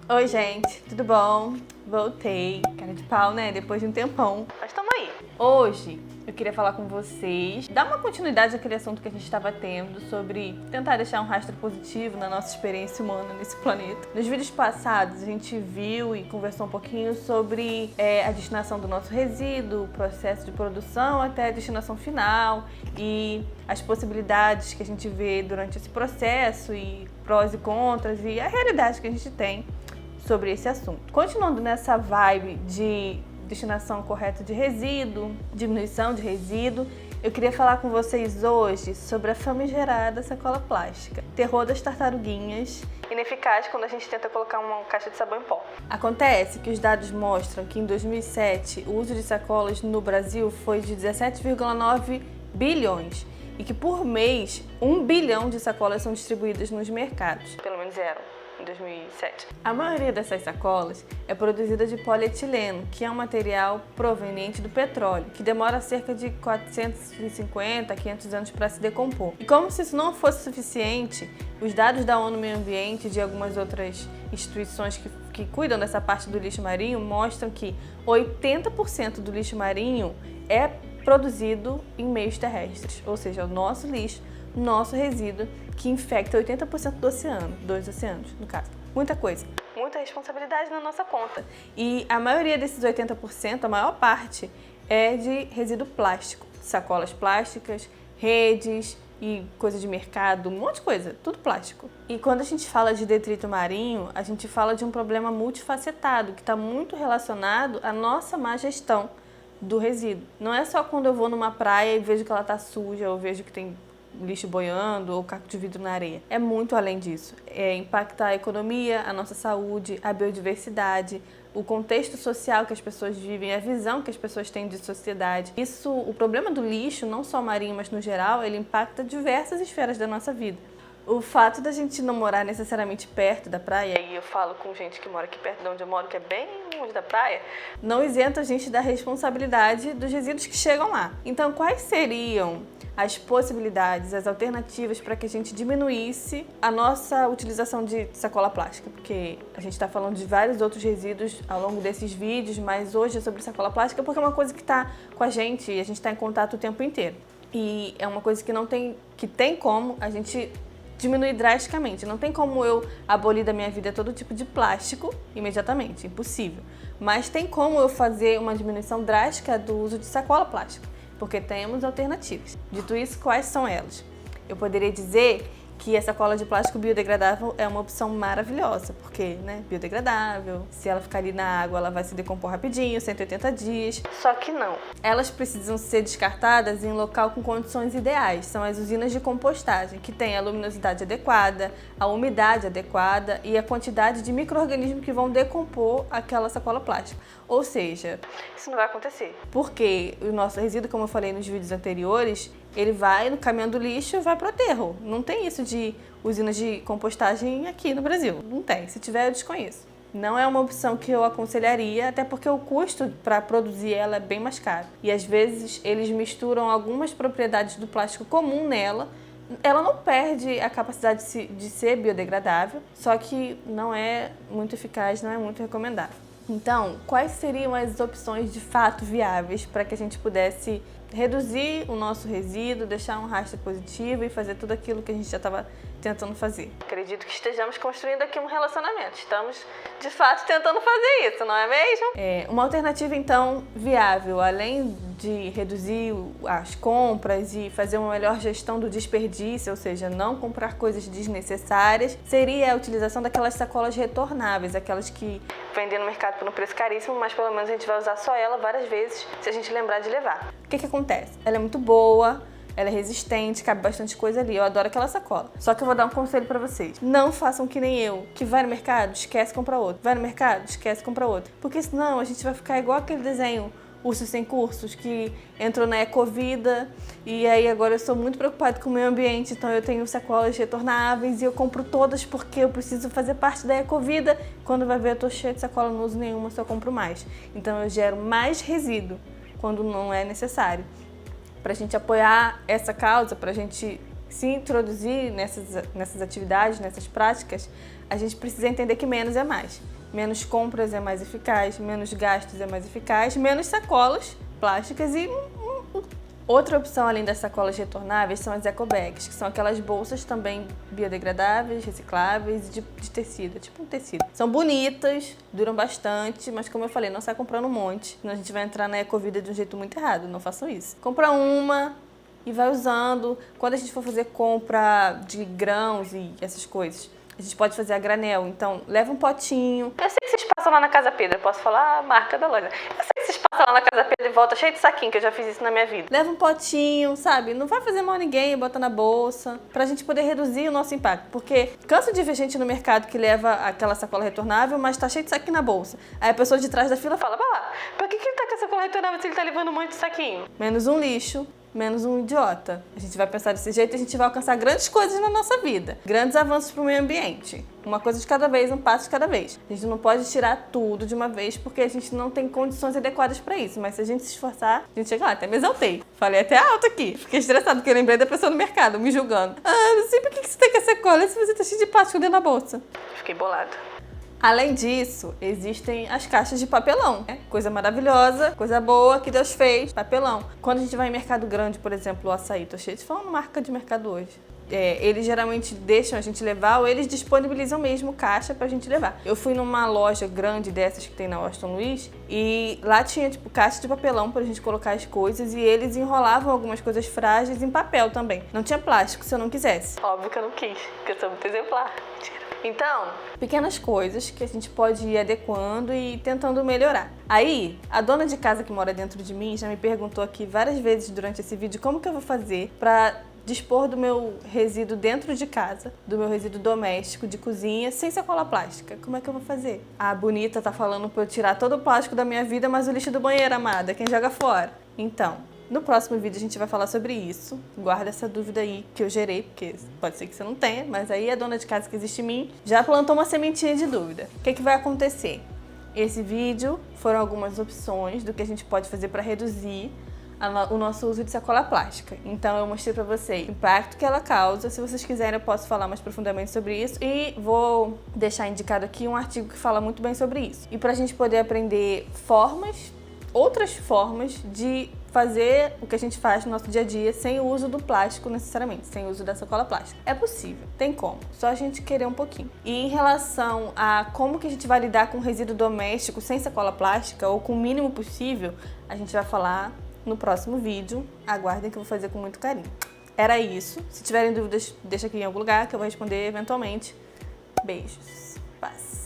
Oi, gente, tudo bom? Voltei, cara de pau, né? Depois de um tempão. Mas tamo aí. Hoje eu queria falar com vocês, dar uma continuidade àquele assunto que a gente estava tendo sobre tentar deixar um rastro positivo na nossa experiência humana nesse planeta. Nos vídeos passados a gente viu e conversou um pouquinho sobre a destinação do nosso resíduo, o processo de produção até a destinação final e as possibilidades que a gente vê durante esse processo e prós e contras e a realidade que a gente tem sobre esse assunto. Continuando nessa vibe de destinação correta de resíduo, diminuição de resíduo, eu queria falar com vocês hoje sobre a famigerada sacola plástica. Terror das tartaruguinhas, ineficaz quando a gente tenta colocar uma caixa de sabão em pó. Acontece que os dados mostram que em 2007 o uso de sacolas no Brasil foi de 17,9 bilhões e que por mês 1 bilhão de sacolas são distribuídas nos mercados. Pelo menos eram em 2007. A maioria dessas sacolas é produzida de polietileno, que é um material proveniente do petróleo, que demora cerca de 450 a 500 anos para se decompor. E como se isso não fosse suficiente, os dados da ONU Meio Ambiente e de algumas outras instituições que cuidam dessa parte do lixo marinho mostram que 80% do lixo marinho é produzido em meios terrestres, ou seja, o nosso lixo, nosso resíduo, que infecta 80% do oceano, dos oceanos, no caso. Muita coisa. Muita responsabilidade na nossa conta. E a maioria desses 80%, a maior parte, é de resíduo plástico. Sacolas plásticas, redes e coisa de mercado, um monte de coisa, tudo plástico. E quando a gente fala de detrito marinho, a gente fala de um problema multifacetado, que está muito relacionado à nossa má gestão do resíduo. Não é só quando eu vou numa praia e vejo que ela está suja, ou vejo que tem lixo boiando ou caco de vidro na areia. É muito além disso. É impactar a economia, a nossa saúde, a biodiversidade, o contexto social que as pessoas vivem, a visão que as pessoas têm de sociedade. Isso, o problema do lixo, não só marinho, mas no geral, ele impacta diversas esferas da nossa vida. O fato da gente não morar necessariamente perto da praia, e eu falo com gente que mora aqui perto de onde eu moro, que é bem longe da praia, não isenta a gente da responsabilidade dos resíduos que chegam lá. Então, quais seriam as possibilidades, as alternativas para que a gente diminuísse a nossa utilização de sacola plástica? Porque a gente está falando de vários outros resíduos ao longo desses vídeos, mas hoje é sobre sacola plástica porque é uma coisa que está com a gente e a gente está em contato o tempo inteiro. E é uma coisa que tem como a gente diminuir drasticamente. Não tem como eu abolir da minha vida todo tipo de plástico imediatamente, impossível. Mas tem como eu fazer uma diminuição drástica do uso de sacola plástica, porque temos alternativas. Dito isso, quais são elas? Eu poderia dizer que a sacola de plástico biodegradável é uma opção maravilhosa, porque, biodegradável, se ela ficar ali na água, ela vai se decompor rapidinho, 180 dias. Só que não. Elas precisam ser descartadas em local com condições ideais. São as usinas de compostagem, que têm a luminosidade adequada, a umidade adequada e a quantidade de micro-organismos que vão decompor aquela sacola plástica. Ou seja, isso não vai acontecer. Porque o nosso resíduo, como eu falei nos vídeos anteriores, ele vai no caminhão do lixo e vai para o aterro. Não tem isso de usinas de compostagem aqui no Brasil. Não tem. Se tiver, eu desconheço. Não é uma opção que eu aconselharia, até porque o custo para produzir ela é bem mais caro. E às vezes eles misturam algumas propriedades do plástico comum nela. Ela não perde a capacidade de ser biodegradável, só que não é muito eficaz, não é muito recomendável. Então, quais seriam as opções de fato viáveis para que a gente pudesse reduzir o nosso resíduo, deixar um rastro positivo e fazer tudo aquilo que a gente já estava tentando fazer? Acredito que estejamos construindo aqui um relacionamento. Estamos, de fato, tentando fazer isso, não é mesmo? Uma alternativa, então, viável, além de reduzir as compras e fazer uma melhor gestão do desperdício, ou seja, não comprar coisas desnecessárias, seria a utilização daquelas sacolas retornáveis, aquelas que vendem no mercado por um preço caríssimo, mas pelo menos a gente vai usar só ela várias vezes se a gente lembrar de levar. O que acontece? Ela é muito boa, ela é resistente, cabe bastante coisa ali. Eu adoro aquela sacola. Só que eu vou dar um conselho pra vocês. Não façam que nem eu, que vai no mercado, esquece comprar outro. Vai no mercado, esquece comprar outro. Porque senão a gente vai ficar igual aquele desenho Ursos Sem Cursos, que entrou na Ecovida, e aí agora eu sou muito preocupada com o meio ambiente, então eu tenho sacolas retornáveis e eu compro todas porque eu preciso fazer parte da Ecovida. Quando vai ver, eu tô cheia de sacola, não uso nenhuma, só compro mais. Então eu gero mais resíduo quando não é necessário. Para a gente apoiar essa causa, para a gente se introduzir nessas atividades, nessas práticas, a gente precisa entender que menos é mais. menos compras é mais eficaz, menos gastos é mais eficaz, menos sacolas plásticas e outra opção além das sacolas retornáveis são as ecobags, que são aquelas bolsas também biodegradáveis, recicláveis e de tecido, tipo um tecido. São bonitas, duram bastante, mas como eu falei, não sai comprando um monte, senão a gente vai entrar na ecovida de um jeito muito errado, não façam isso. Compra uma e vai usando. Quando a gente for fazer compra de grãos e essas coisas, a gente pode fazer a granel, então leva um potinho. Eu sei que vocês passam lá na Casa Pedro, eu posso falar a marca da loja. Eu sei que vocês passam lá na Casa Pedro e volta cheio de saquinho, que eu já fiz isso na minha vida. Leva um potinho, sabe? Não vai fazer mal a ninguém, bota na bolsa, pra gente poder reduzir o nosso impacto. Porque canso de ver gente no mercado que leva aquela sacola retornável, mas tá cheio de saquinho na bolsa. Aí a pessoa de trás da fila fala, vai lá, pra que ele tá com a sacola retornável se ele tá levando um monte de saquinho? Menos um lixo, menos um idiota. A gente vai pensar desse jeito e a gente vai alcançar grandes coisas na nossa vida. Grandes avanços para o meio ambiente. Uma coisa de cada vez, um passo de cada vez. A gente não pode tirar tudo de uma vez porque a gente não tem condições adequadas para isso. Mas se a gente se esforçar, a gente chega lá. Até me exaltei. Falei até alto aqui. Fiquei estressado porque eu lembrei da pessoa no mercado me julgando. Não sei por que você tem que sacola se você tá cheio de plástico dentro da bolsa. Fiquei bolada. Além disso, existem as caixas de papelão, né? Coisa maravilhosa, coisa boa que Deus fez, papelão. Quando a gente vai em mercado grande, por exemplo, o açaí, tô cheio de falando marca de mercado hoje. Eles geralmente deixam a gente levar ou eles disponibilizam mesmo caixa pra gente levar. Eu fui numa loja grande dessas que tem na Washington Luiz e lá tinha tipo caixa de papelão pra gente colocar as coisas e eles enrolavam algumas coisas frágeis em papel também. Não tinha plástico se eu não quisesse. Óbvio que eu não quis, porque eu sou muito exemplar. Então, pequenas coisas que a gente pode ir adequando e tentando melhorar. Aí, a dona de casa que mora dentro de mim já me perguntou aqui várias vezes durante esse vídeo como que eu vou fazer pra dispor do meu resíduo dentro de casa, do meu resíduo doméstico de cozinha, sem sacola plástica. Como é que eu vou fazer? A bonita tá falando pra eu tirar todo o plástico da minha vida, mas o lixo do banheiro, amada, quem joga fora? Então, no próximo vídeo a gente vai falar sobre isso. Guarda essa dúvida aí que eu gerei, porque pode ser que você não tenha, mas aí a dona de casa que existe em mim já plantou uma sementinha de dúvida. O que vai acontecer? Esse vídeo foram algumas opções do que a gente pode fazer para reduzir o nosso uso de sacola plástica. Então eu mostrei para vocês o impacto que ela causa. Se vocês quiserem eu posso falar mais profundamente sobre isso e vou deixar indicado aqui um artigo que fala muito bem sobre isso. E para a gente poder aprender outras formas de fazer o que a gente faz no nosso dia a dia sem o uso do plástico necessariamente, sem o uso da sacola plástica. É possível, tem como, só a gente querer um pouquinho. E em relação a como que a gente vai lidar com resíduo doméstico sem sacola plástica ou com o mínimo possível, a gente vai falar no próximo vídeo. Aguardem que eu vou fazer com muito carinho. Era isso. Se tiverem dúvidas, deixa aqui em algum lugar que eu vou responder eventualmente. Beijos. Paz.